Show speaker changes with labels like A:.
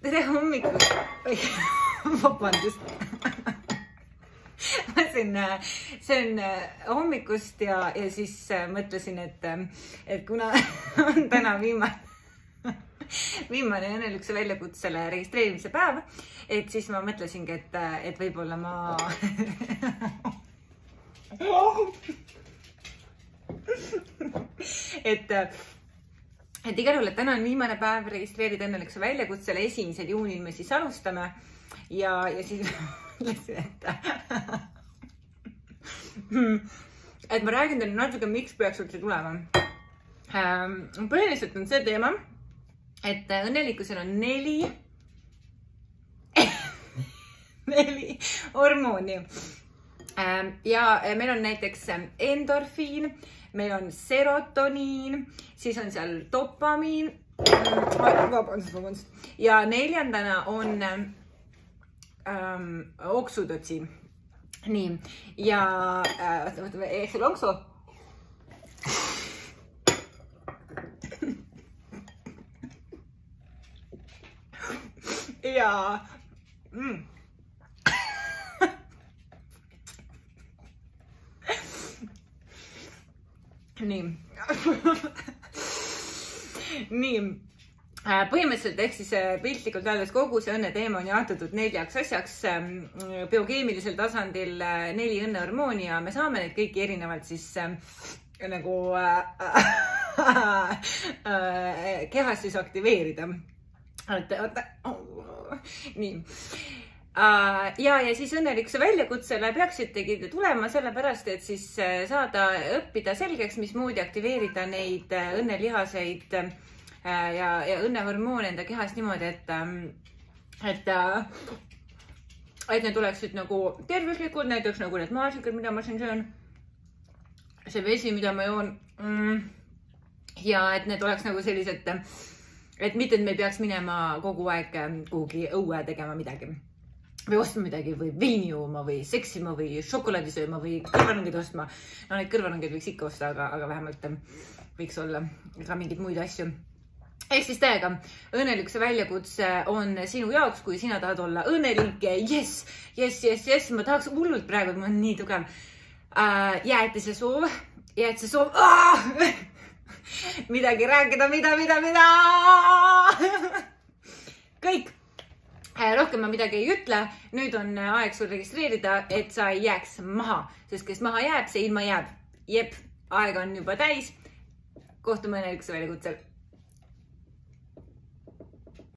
A: tere hommikust. Vabandust. See on hommikust ja siis mõtlesin, et kuna on täna viimane õnnelükse väljakutsele registreerimise päev, et siis ma mõtlesingi, et võib-olla ma et igal juhul, et täna on viimane päev registreerida õnnelükse väljakutsele, 1. juunil me siis alustame ja siis mõtlesin, et ma räägin teile natuke, miks peaks üldse tulema. Põhiliselt on see teema, et õnnelikkusel on 4 hormooni ja meil on näiteks endorfiin, meil on serotoniin, siis on seal dopamiin, vabandust, ja 4. on oksüdotsiin. Nii, ja eks see lonksu. Ja nii. Põhimõtteliselt ehk siis piltlikult öeldes kogu see õnneteema on jaotatud 4 asjaks. Biokeemilisel tasandil 4 õnnehormooni ja me saame neid kõiki erinevalt siis nagu kehas siis aktiveerida. Nii. Ja siis õnnelükse väljakutsele peaksitegi tulema sellepärast, et siis saada õppida selgeks, mismoodi aktiveerida neid õnnelihaseid ja õnnehormoone enda kehas niimoodi, et need oleksid nagu tervislikud, näiteks nagu need maasikad, mida ma siin söön, see vesi, mida ma joon, ja et need oleks nagu sellised, et mitte, et me peaks minema kogu aeg kuhugi õue tegema midagi või ostma midagi või veini jooma või seksima või šokolaadi sööma või kõrvanungeid ostma. No neid kõrvanungeid võiks ikka osta, aga vähemalt võiks olla ka mingeid muid asju. Ehk siis täiega, õnnelükse väljakutse on sinu jaoks, kui sina tahad olla õnnelik. Yes, ma tahaks hullult praegu, et ma olen nii tugev. Jäätise soov. Midagi rääkida, mida. Kõik. Rohkem ma midagi ei ütle. Nüüd on aeg sul registreerida, et sa ei jääks maha. Sest kes maha jääb, see ilma jääb. Jep, aeg on juba täis. Kohtume õnnelükse väljakutsel.